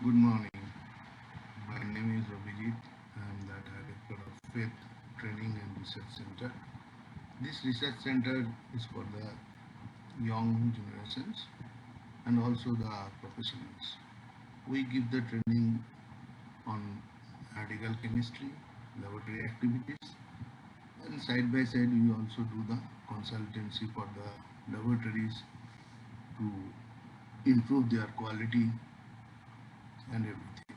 Good morning. My name is Abhijit. I am the director of Faith Training and Research Center. This research center is for the young generations and also the professionals. We give the training on radical chemistry, laboratory activities, and side by side we also do the consultancy for the laboratories to improve their quality and everything.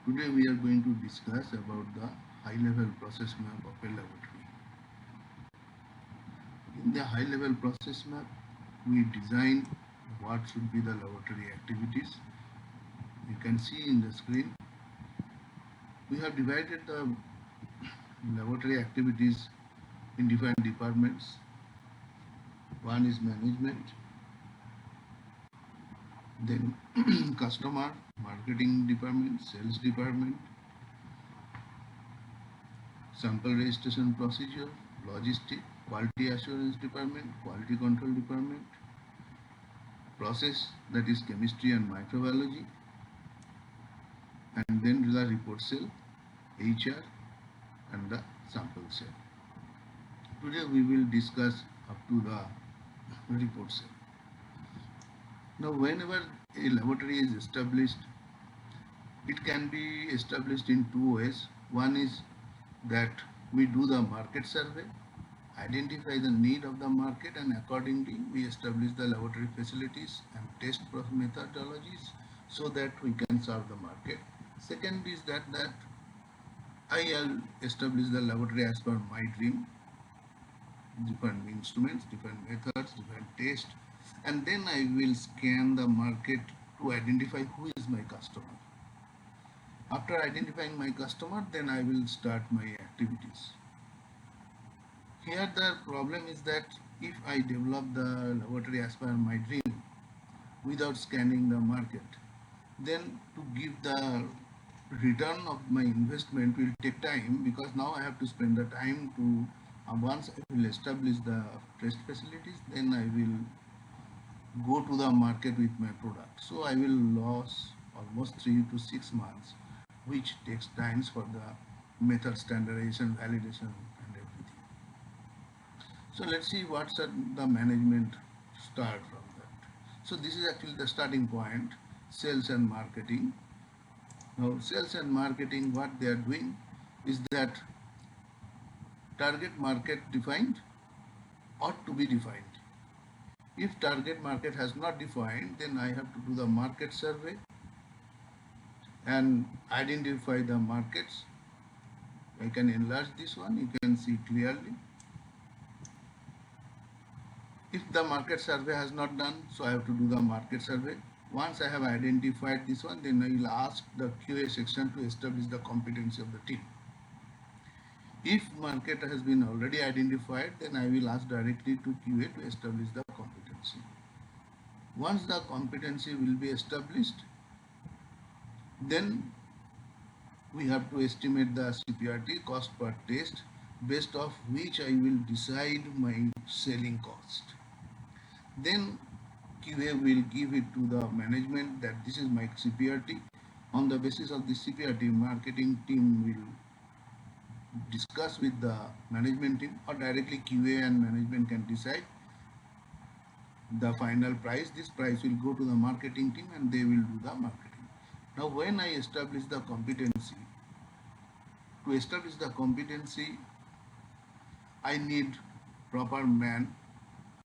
Today we are going to discuss about the high-level process map of a laboratory. In the high-level process map, we design what should be the laboratory activities. You can see in the screen, we have divided the laboratory activities in different departments. One is management, then customer, marketing department, sales department, sample registration procedure, logistic, quality assurance department, quality control department, process, that is chemistry and microbiology, and then the report cell, HR, and the sample cell. Today we will discuss up to the report cell. Now whenever a laboratory is established, it can be established in two ways. One is that we do the market survey, identify the need of the market, and accordingly we establish the laboratory facilities and test methodologies so that we can serve the market. Second is that I'll establish the laboratory as per my dream, different instruments, different methods, different tests, and then I will scan the market to identify who is my customer. After identifying my customer, then I will start my activities. Here the problem is that if I develop the laboratory as per my dream without scanning the market, then to give the return of my investment will take time, because now I have to spend the time to once I will establish the test facilities, then I will go to the market with my product. So I will lose almost 3 to 6 months, which takes times for the method standardization, validation, and everything. So let's see what's the management start from that. So this is actually the starting point, sales and marketing. Now sales and marketing, what they are doing is that target market defined or to be defined. If target market has not defined, then I have to do the market survey and identify the markets. I can enlarge this one, you can see clearly. If the market survey has not done, so I have to do the market survey. Once I have identified this one, then I will ask the QA section to establish the competency of the team. If market has been already identified, then I will ask directly to QA to establish the competency. Once the competency will be established, then we have to estimate the CPRT, cost per test, based of which I will decide my selling cost. Then QA will give it to the management that this is my CPRT. On the basis of this CPRT, marketing team will discuss with the management team, or directly QA and management can decide the final price. This price will go to the marketing team and they will do the marketing. Now when I establish the competency, to establish the competency I need proper man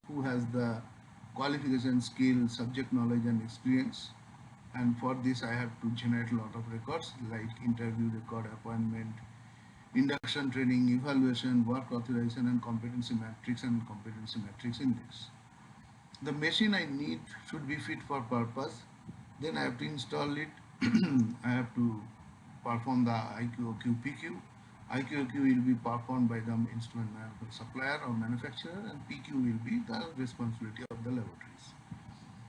who has the qualification, skill, subject knowledge and experience, and for this I have to generate a lot of records like interview record, appointment, induction training, evaluation, work authorization, and competency matrix and competency matrix index. The machine I need should be fit for purpose. Then I have to install it. I have to perform the IQOQ PQ. IQOQ will be performed by the instrument supplier or manufacturer, and PQ will be the responsibility of the laboratories.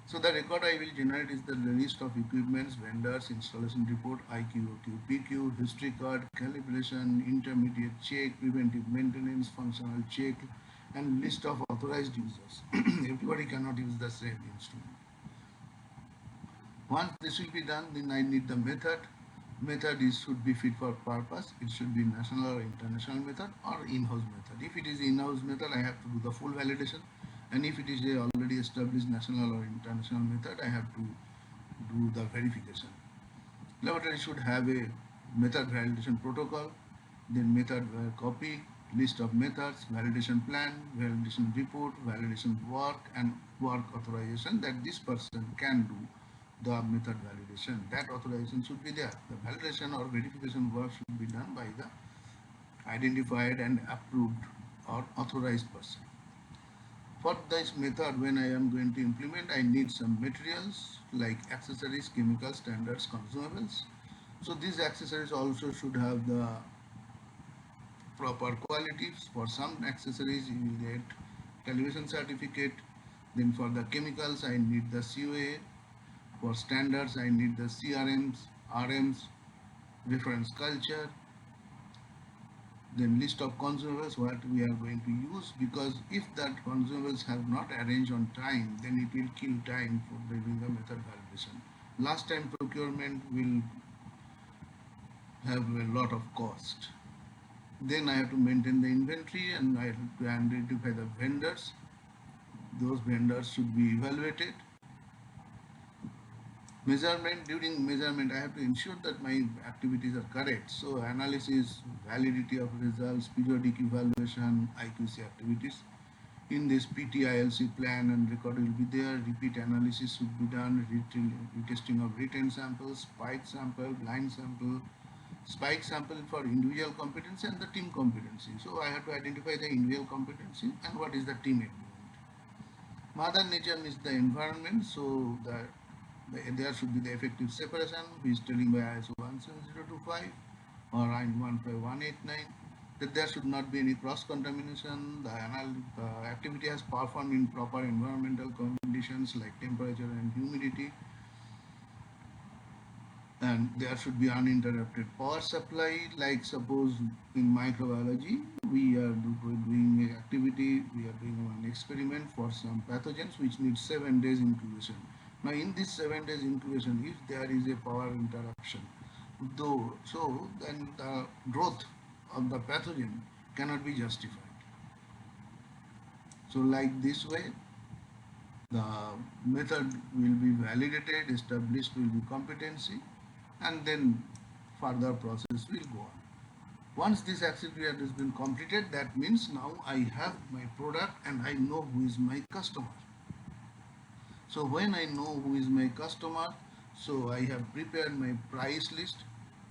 So the record I will generate is the list of equipments, vendors, installation report, IQOQ, PQ, history card, calibration, intermediate check, preventive maintenance, functional check, and list of authorized users. Everybody cannot use the same instrument. Once this will be done, then I need the method. Method is should be fit for purpose. It should be national or international method or in-house method. If it is in-house method, I have to do the full validation, and if it is a already established national or international method, I have to do the verification. Laboratory should have a method validation protocol, then method copy, list of methods, validation plan, validation report, validation work, and work authorization that this person can do the method validation. That authorization should be there. The validation or verification work should be done by the identified and approved or authorized person. For this method, when I am going to implement, I need some materials like accessories, chemicals, standards, consumables. So these accessories also should have the proper qualities. For some accessories, you will get calibration certificate. Then for the chemicals, I need the COA. For standards, I need the CRMs, RMs, reference culture, then list of consumables what we are going to use, because if that consumables have not arranged on time, then it will kill time for doing the method validation. Last time procurement will have a lot of cost. Then I have to maintain the inventory and I have to identify the vendors. Those vendors should be evaluated. Measurement, during measurement I have to ensure that my activities are correct. So analysis, validity of results, periodic evaluation, IQC activities. In this PTILC plan and record will be there. Repeat analysis should be done. Retesting of written samples, spike sample, blind sample, spike sample for individual competency and the team competency. So I have to identify the individual competency and what is the team agreement. Mother nature means the environment, so there should be the effective separation, which is telling by ISO 17025 or IN 15189 that there should not be any cross contamination. The activity has performed in proper environmental conditions like temperature and humidity, and there should be uninterrupted power supply. Like suppose in microbiology we are doing an activity, we are doing an experiment for some pathogens which need 7 days incubation. Now in this 7 days incubation, if there is a power interruption, though, so then the growth of the pathogen cannot be justified. So like this way the method will be validated, established will be competency, and then further process will go on. Once this activity has been completed, that means now I have my product and I know who is my customer. So when I know who is my customer, so I have prepared my price list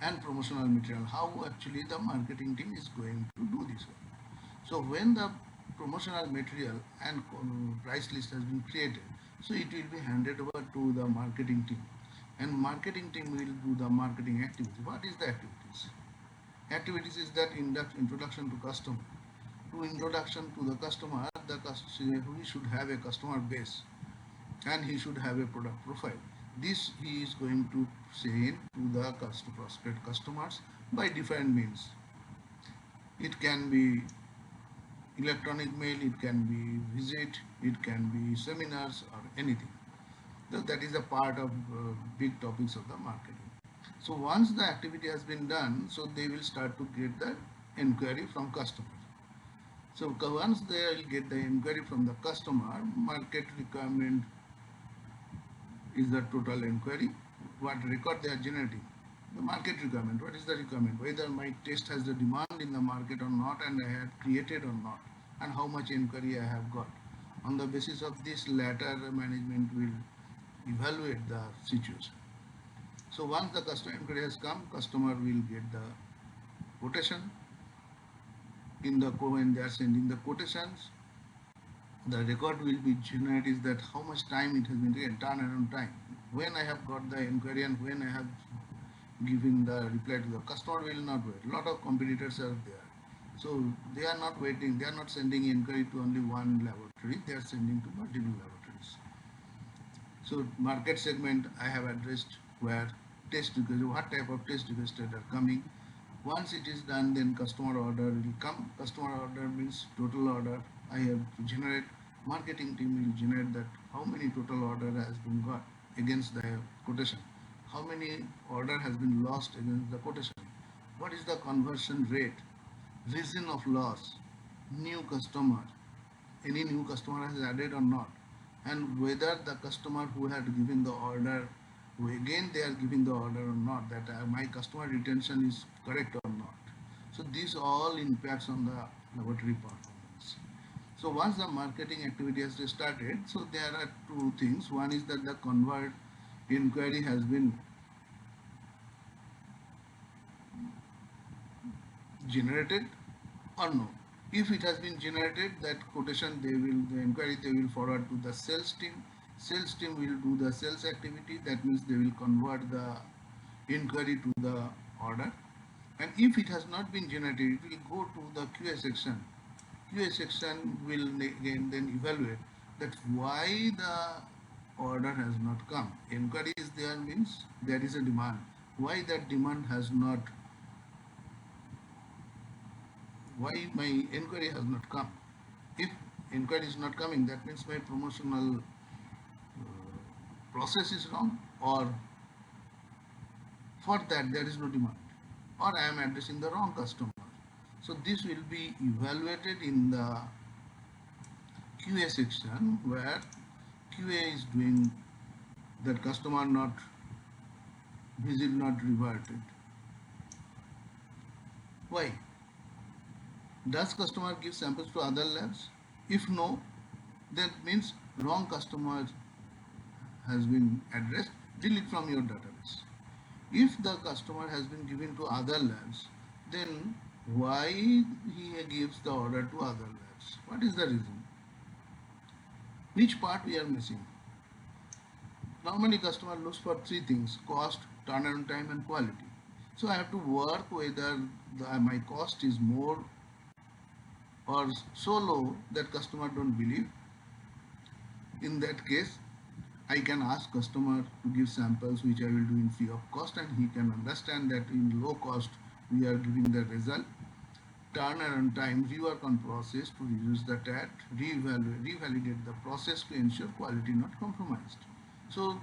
and promotional material, how actually the marketing team is going to do this one. So when the promotional material and price list has been created, so it will be handed over to the marketing team, and marketing team will do the marketing activity. What is the activities? Activities is that introduction to customer. To introduction to the customer, he should have a customer base and he should have a product profile. This he is going to send to the prospect customers by different means. It can be electronic mail, it can be visit, it can be seminars or anything. So that is a part of big topics of the marketing. So once the activity has been done, so they will start to get the inquiry from customers. So once they will get the inquiry from the customer, market requirement is the total inquiry. What record they are generating? The market requirement. What is the requirement? Whether my test has the demand in the market or not, and I have created or not, and how much inquiry I have got. On the basis of this latter, management will evaluate the situation. So once the customer inquiry has come, customer will get the quotation. In the when they are sending the quotations, the record will be generated that how much time it has been taken, turnaround time. When I have got the inquiry and when I have given the reply to the customer will not wait. A lot of competitors are there. So they are not waiting, they are not sending inquiry to only one laboratory, they are sending to multiple laboratories. So market segment I have addressed where test requests, what type of test requests are coming. Once it is done, then customer order will come. Customer order means total order I have to generate. Marketing team will generate that how many total order has been got. against the quotation? How many order has been lost against the quotation? What is the conversion rate? Reason of loss? New customer? Any new customer has added or not? And whether the customer who had given the order, who again they are giving the order or not, that my customer retention is correct or not. So these all impacts on the laboratory performance. So once the marketing activity has started, so there are two things. One is that the convert inquiry has been generated or no. If it has been generated, that quotation the inquiry they will forward to the sales team. Sales team will do the sales activity. That means they will convert the inquiry to the order. And if it has not been generated, it will go to the QA section. QA section will again then evaluate that why the order has not come. Inquiry is there means there is a demand. Why that demand has not, why my inquiry has not come? If inquiry is not coming, that means my promotional process is wrong, or for that there is no demand, or I am addressing the wrong customer. So this will be evaluated in the QA section, where QA is doing that customer not visit not reverted. Why? Does customer give samples to other labs? If no, that means wrong customer has been addressed, delete from your database. If the customer has been given to other labs, then why he gives the order to other labs? What is the reason? Which part we are missing? Normally customer looks for three things: cost, turnaround time and quality. So I have to work whether my cost is more or so low that customer don't believe. In that case, I can ask customer to give samples which I will do in free of cost, and he can understand that in low cost we are giving the result. Turnaround time, rework on process to reduce the TAT, revalidate the process to ensure quality not compromised. So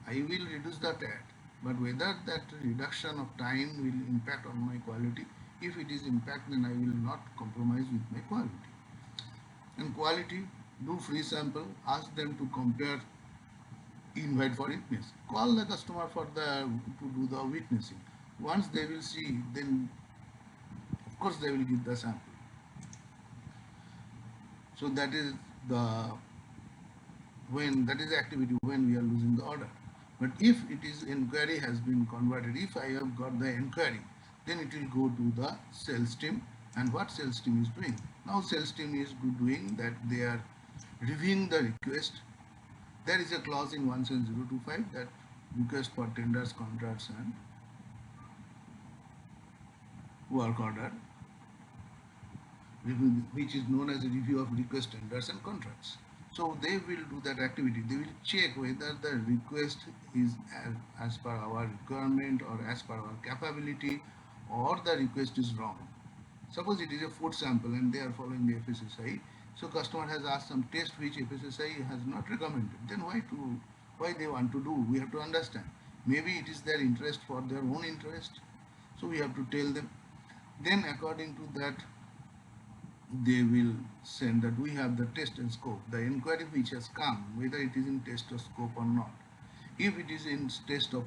I will reduce the TAT, but whether that reduction of time will impact on my quality, if it is impact, then I will not compromise with my quality. And quality, do free sample, ask them to compare, invite for witness, call the customer for the to do the witnessing. Once they will see, then of course they will give the sample. So that is the when that is the activity when we are losing the order. But if it is inquiry has been converted, if I have got the inquiry, then it will go to the sales team. And what sales team is doing? Now sales team is doing that they are reviewing the request. There is a clause in 17025 that request for tenders, contracts and work order, which is known as a review of request, tenders and contracts. So they will do that activity. They will check whether the request is as per our requirement or as per our capability, or the request is wrong. Suppose it is a food sample and they are following the FSSI. So customer has asked some test which FSSI has not recommended. Then why they want to do? We have to understand. Maybe it is their interest for their own interest. So we have to tell them. Then according to that, they will send that we have the test and scope, the inquiry which has come, whether it is in test or scope or not. If it is in test of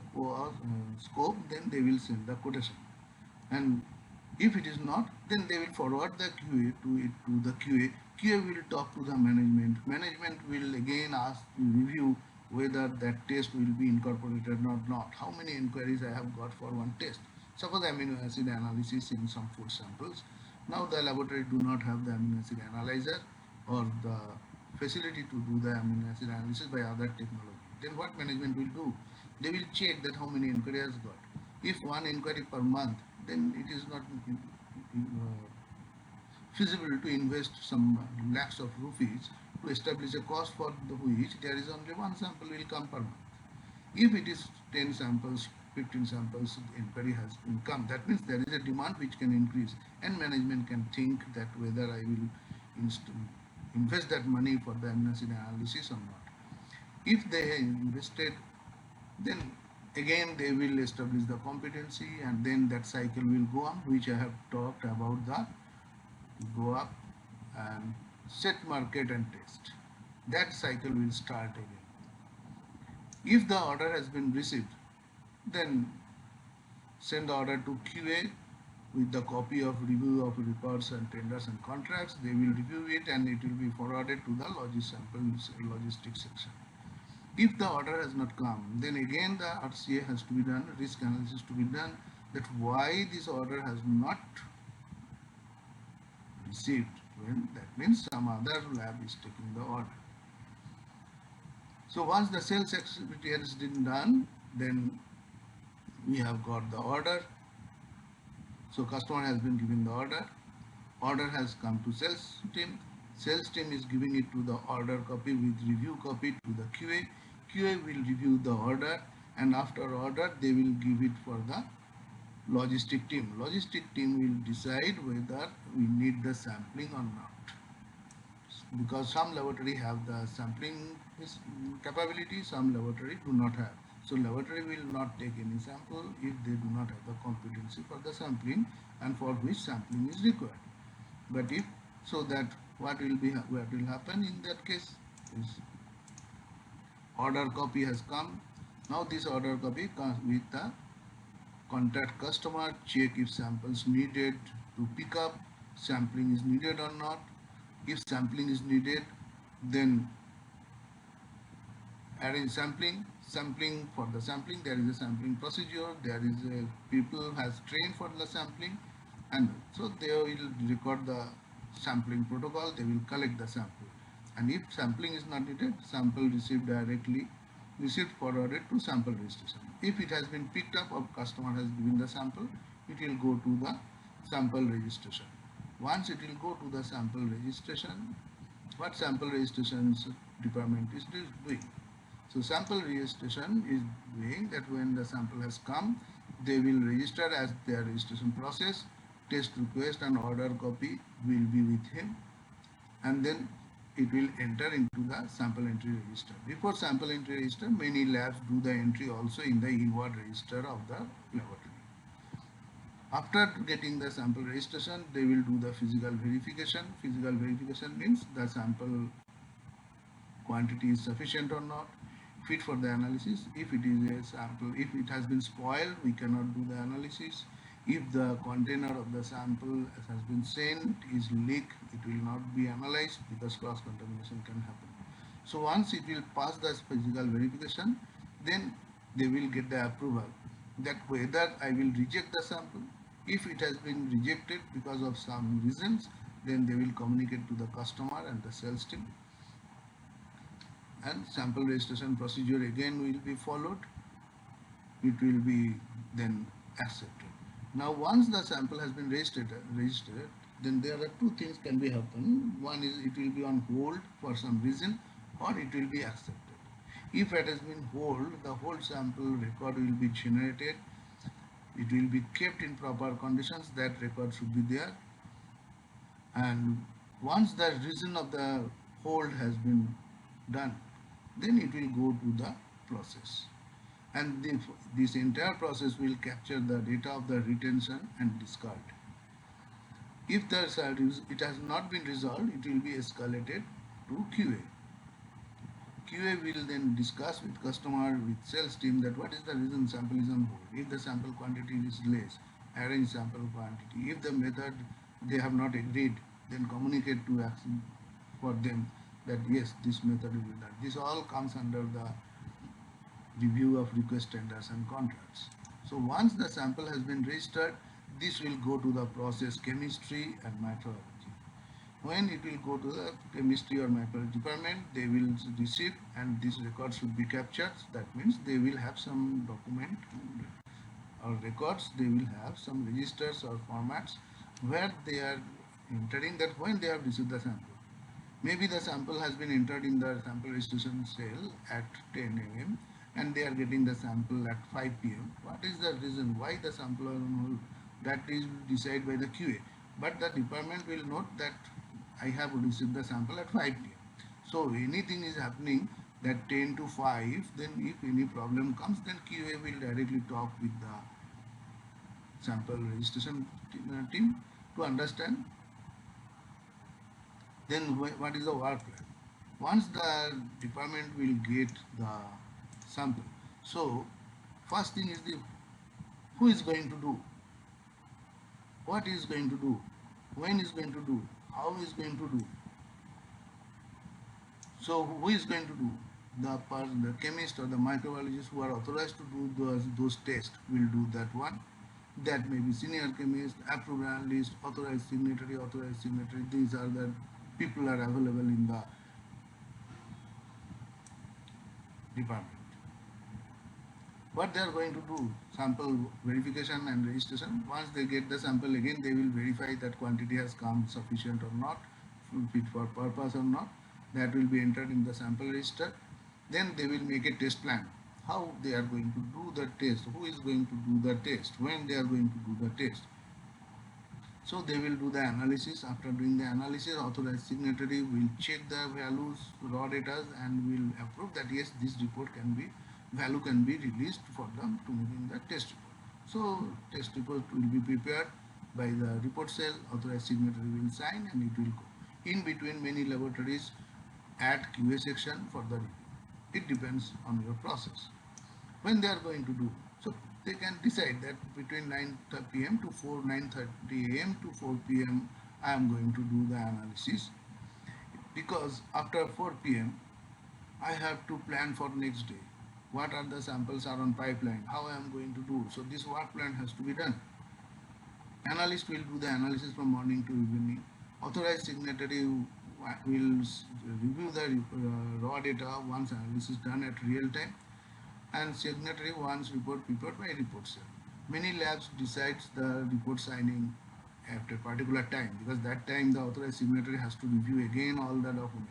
scope, then they will send the quotation. And if it is not, then they will forward the QA to the QA. QA will talk to the management. Management will again ask to review whether that test will be incorporated or not. How many inquiries I have got for one test? Suppose amino acid analysis in some food samples. Now the laboratory do not have the amino acid analyzer or the facility to do the amino acid analysis by other technology. Then what management will do? They will check that how many inquiries got. If one inquiry per month, then it is not feasible to invest some lakhs of rupees to establish a cost for which there is only one sample will come per month. If it is 10 samples, 15 samples, inquiry has been come, that means there is a demand which can increase, and management can think that whether I will invest that money for the amino acid analysis or not. If they have invested, then again they will establish the competency, and then that cycle will go on, which I have talked about, the go up and set market and test. That cycle will start again. If the order has been received, then send the order to QA with the copy of review of records and tenders and contracts. They will review it and it will be forwarded to the logistics section. If the order has not come, then again the RCA has to be done, risk analysis to be done, that why this order has not received, when that means some other lab is taking the order. So once the sales activity has been done, then we have got the order. So customer has been given the order. Order has come to sales team. Sales team is giving it to the order copy with review copy to the QA. QA will review the order, and after order they will give it for the logistic team. Logistic team will decide whether we need the sampling or not, because some laboratory have the sampling capability, some laboratory do not have. So laboratory will not take any sample if they do not have the competency for the sampling and for which sampling is required. But if so, that what will happen in that case is order copy has come. Now this order copy comes with the contact customer, check if samples needed to pick up, sampling is needed or not. If sampling is needed, then arrange sampling. For the sampling there is a sampling procedure, there is a people has trained for the sampling, and so they will record the sampling protocol, they will collect the sample, and if sampling is not needed, sample received forwarded to sample registration. If it has been picked up or customer has given the sample, it will go to the sample registration. Once it will go to the sample registration, what sample registration department is doing? So sample registration is doing that when the sample has come, they will register as their registration process, test request and order copy will be with him, and then it will enter into the sample entry register. Before sample entry register, many labs do the entry also in the inward register of the laboratory. After getting the sample registration, they will do the physical verification. Physical verification means the sample quantity is sufficient or not, fit for the analysis. If it is a sample, if it has been spoiled, we cannot do the analysis. If the container of the sample has been sent is leak, it will not be analyzed because cross contamination can happen. So once it will pass the physical verification, then they will get the approval that whether I will reject the sample. If it has been rejected because of some reasons, then they will communicate to the customer and the sales team, and sample registration procedure again will be followed. It will be then accepted. Now once the sample has been registered, then there are two things can be happen. One is it will be on hold for some reason, or it will be accepted. If it has been hold, the whole sample record will be generated. It will be kept in proper conditions. That record should be there. And once the reason of the hold has been done, then it will go to the process, and this entire process will capture the data of the retention and discard. If it has not been resolved, it will be escalated to QA. QA will then discuss with customer, with sales team, that what is the reason sample is on hold. If the sample quantity is less, arrange sample quantity. If the method they have not agreed, then communicate to action for them that yes, this method will be done. This all comes under the review of request tenders and contracts. So once the sample has been registered, this will go to the process chemistry and microbiology. When it will go to the chemistry or microbiology department, they will receive, and this record should be captured. That means they will have some document or records, they will have some registers or formats where they are entering that when they have received the sample. Maybe the sample has been entered in the sample registration cell at 10 a.m. and they are getting the sample at 5 p.m. What is the reason why the sample is on hold? That is decided by the QA. But the department will note that I have received the sample at 5 p.m. So anything is happening, that 10 to 5, then if any problem comes, then QA will directly talk with the sample registration team to understand then what is the work plan. Once the department will get the sample, so first thing is the who is going to do, what is going to do, when is going to do, how is going to do. So who is going to do? The chemist or the microbiologist who are authorized to do those tests will do that one. That may be senior chemist, approved analyst, authorized signatory, authorized signatory. These are the people are available in the department. What they are going to do? Sample verification and registration. Once they get the sample again, they will verify that quantity has come sufficient or not, fit for purpose or not. That will be entered in the sample register. Then they will make a test plan. How they are going to do the test, who is going to do the test, when they are going to do the test. So they will do the analysis. After doing the analysis, authorized signatory will check the values, raw data, and will approve that yes, this report can be, value can be released for them to make in the test report. So test report will be prepared by the report cell, authorized signatory will sign and it will go. In between, many laboratories add QA section for the review. It depends on your process. When they are going to do, so they can decide that between 9 p.m. to 9:30 a.m. to 4 p.m. I am going to do the analysis, because after 4 p.m. I have to plan for next day. What are the samples are on pipeline? How I am going to do? So this work plan has to be done. Analyst will do the analysis from morning to evening. Authorized signatory will review the raw data once analysis done at real time, and signatory wants report prepared by report cell. Many labs decides the report signing at a particular time, because that time the authorized signatory has to review again all the document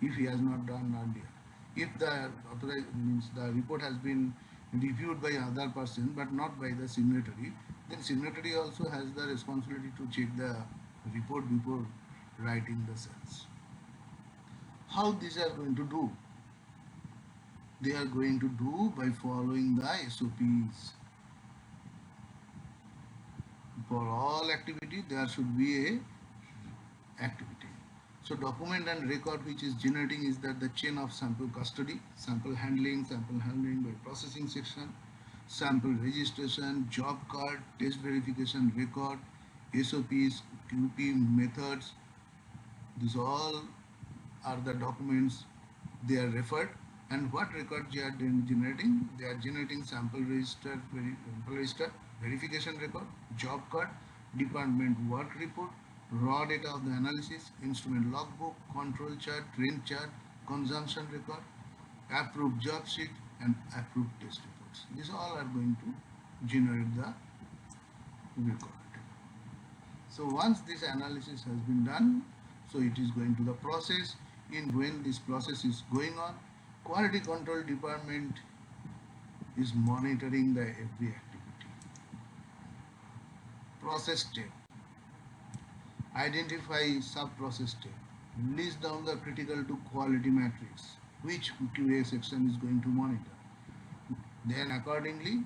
if he has not done earlier. If the authorized means the report has been reviewed by other person but not by the signatory, then signatory also has the responsibility to check the report before writing the cells. How these are going to do? They are going to do by following the SOPs. For all activity, there should be a activity. So document and record which is generating is that the chain of sample custody, sample handling by processing section, sample registration, job card, test verification record, SOPs, QP methods. These all are the documents they are referred. And what record they are generating? They are generating sample register, verification record, job card, department work report, raw data of the analysis, instrument logbook, control chart, trend chart, consumption record, approved job sheet, and approved test reports. These all are going to generate the record. So once this analysis has been done, so it is going to the process. In when this process is going on, quality control department is monitoring the every activity. Process step, identify sub-process step, list down the critical to quality matrix, which QA section is going to monitor. Then accordingly,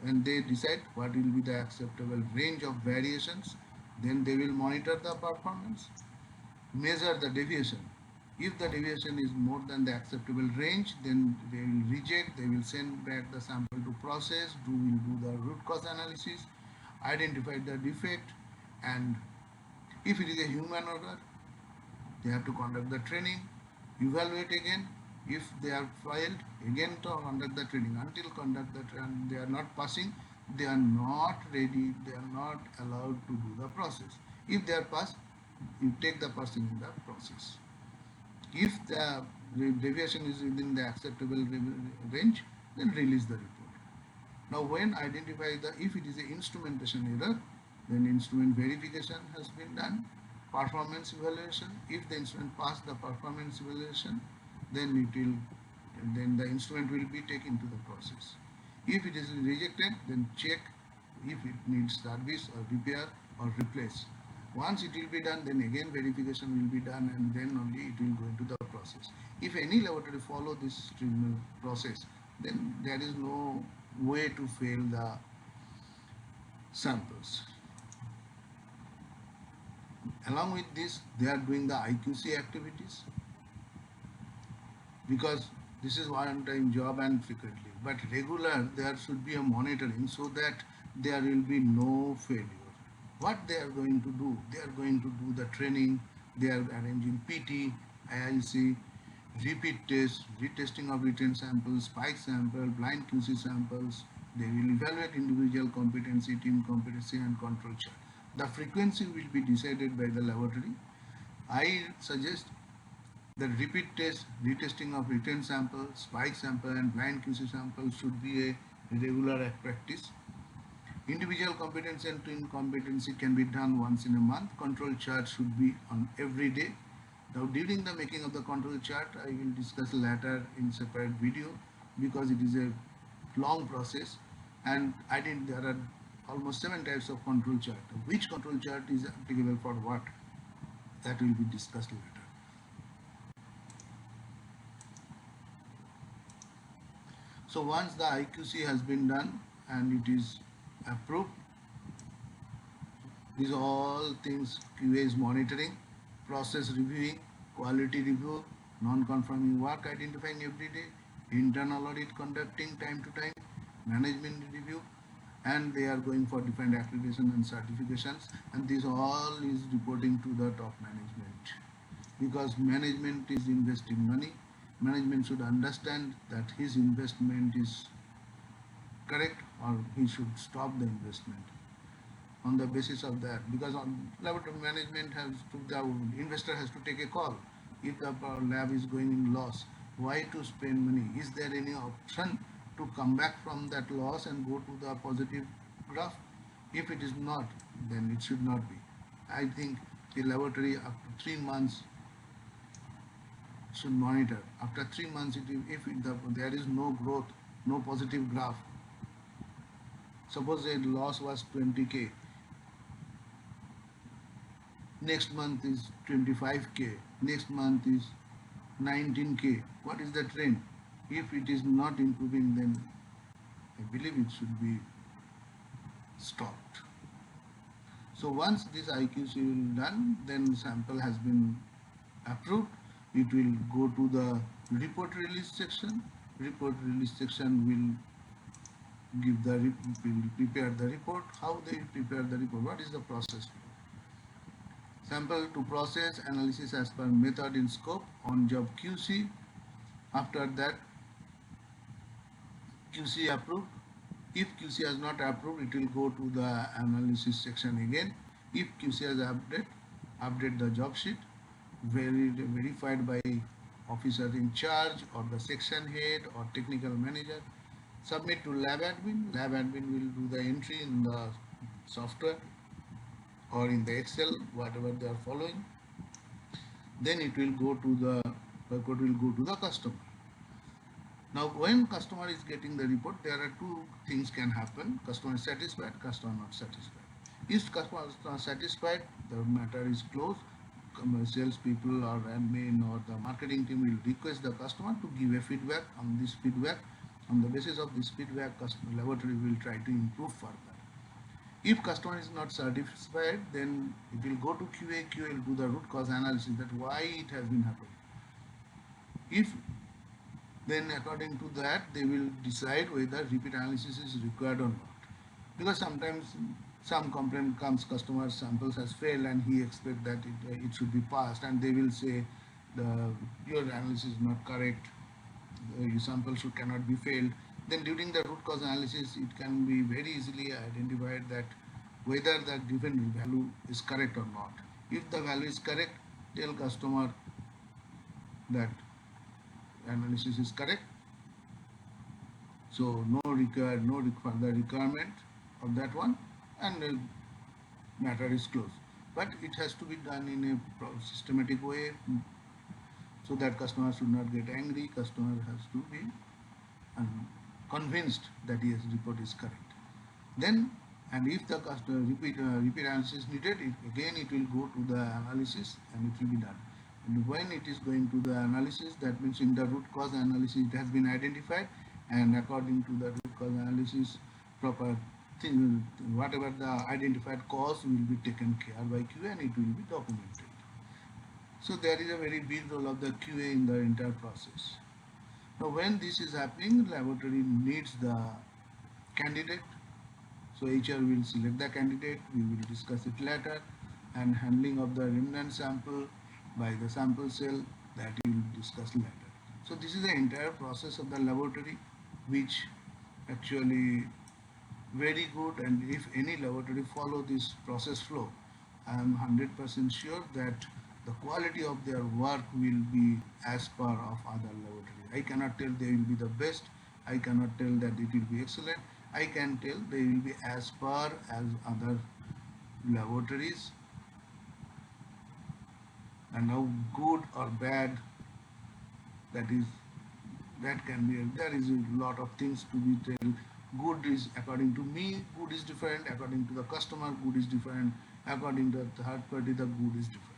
when they decide what will be the acceptable range of variations, then they will monitor the performance, measure the deviation. If the deviation is more than the acceptable range, then they will reject, they will send back the sample to process, will do the root cause analysis, identify the defect, and if it is a human error, they have to conduct the training, evaluate again. If they are failed, again to conduct the training until conduct the training. They are not passing, they are not ready, they are not allowed to do the process. If they are passed, you take the person in the process. If the deviation is within the acceptable range, then release the report. Now when identify the, if it is an instrumentation error, then instrument verification has been done, performance evaluation. If the instrument passed the performance evaluation, then it will, then the instrument will be taken to the process. If it is rejected, then check if it needs service or repair or replace. Once it will be done, then again verification will be done, and then only it will go into the process. If any laboratory follow this process, then there is no way to fail the samples. Along with this, they are doing the IQC activities, because this is one-time job and frequently. But regular, there should be a monitoring so that there will be no failure. What they are going to do? They are going to do the training. They are arranging PT, IIC, repeat tests, retesting of written samples, spike sample, blind QC samples. They will evaluate individual competency, team competency, and control chart. The frequency will be decided by the laboratory. I suggest the repeat test, retesting of written sample, spike sample, and blind QC sample should be a regular practice. Individual competency and team competency can be done once in a month. Control chart should be on every day. Now, during the making of the control chart, I will discuss later in separate video, because it is a long process, and I think there are almost 7 types of control chart. Which control chart is applicable for what? That will be discussed later. So once the IQC has been done and it is approved, these all things QA is monitoring, process reviewing, quality review, non-conforming work identifying every day, internal audit conducting time to time, management review, and they are going for different accreditation and certifications, and this all is reporting to the top management, because management is investing money. Management should understand that his investment is correct, or he should stop the investment on the basis of that, because on laboratory management has to, the investor has to take a call. If the lab is going in loss, why to spend money? Is there any option to come back from that loss and go to the positive graph? If it is not, then it should not be. I think the laboratory after 3 months should monitor. After 3 months, there is no growth, no positive graph. Suppose a loss was 20k, next month is 25k, next month is 19k. What is the trend? If it is not improving, then I believe it should be stopped. So once this IQC will done, then sample has been approved. It will go to the report release section. Report release section will will prepare the report. How they prepare the report? What is the process? Sample to process analysis as per method in scope, on job QC. After that, QC approved. If QC has not approved, it will go to the analysis section again. If QC has update the job sheet, verified by officer in charge or the section head or technical manager. Submit to lab admin. Lab admin will do the entry in the software or in the Excel, whatever they are following. Then it will go to the report will go to the customer. Now, when customer is getting the report, there are two things can happen. Customer is satisfied, customer not satisfied. If customer is not satisfied, the matter is closed. Sales people or admin or the marketing team will request the customer to give a feedback. On this feedback, on the basis of this feedback, customer laboratory will try to improve further. If customer is not satisfied, then it will go to QA. QA will do the root cause analysis, that why it has been happening. If then according to that, they will decide whether repeat analysis is required or not. Because sometimes some complaint comes, customer samples has failed and he expects that it should be passed, and they will say your analysis is not correct, your sample cannot be failed. Then during the root cause analysis, it can be very easily identified that whether the given value is correct or not. If the value is correct, tell customer that analysis is correct. So no further requirement of that one, and matter is closed. But it has to be done in a systematic way, so that customer should not get angry. Customer has to be convinced that his report is correct. Then and if the customer repeat analysis needed, again it will go to the analysis and it will be done. And when it is going to the analysis, that means in the root cause analysis it has been identified, and according to the root cause analysis, proper thing, whatever the identified cause will be taken care by QA and it will be documented. So there is a very big role of the QA in the entire process. Now when this is happening, laboratory needs the candidate. So HR will select the candidate, we will discuss it later, and handling of the remnant sample by the sample cell, that we will discuss later. So this is the entire process of the laboratory, which actually very good, and if any laboratory follow this process flow, I am 100% sure that the quality of their work will be as per of other laboratory. I cannot tell they will be the best, I cannot tell that it will be excellent, I can tell they will be as per as other laboratories, and how good or bad that is, that can be, there is a lot of things to be tell. Good is, according to me, good is different, according to the customer good is different, according to the third party the good is different.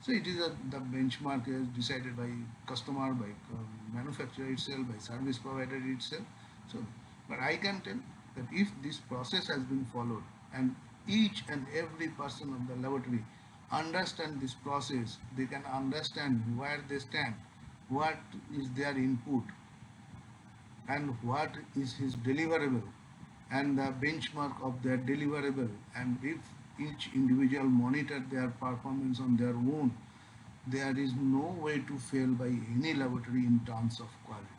So it is the benchmark is decided by customer, by manufacturer itself, by service provider itself. So but I can tell that if this process has been followed and each and every person of the laboratory understand this process, they can understand where they stand, what is their input, and what is his deliverable, and the benchmark of their deliverable, and if each individual monitor their performance on their own, there is no way to fail by any laboratory in terms of quality.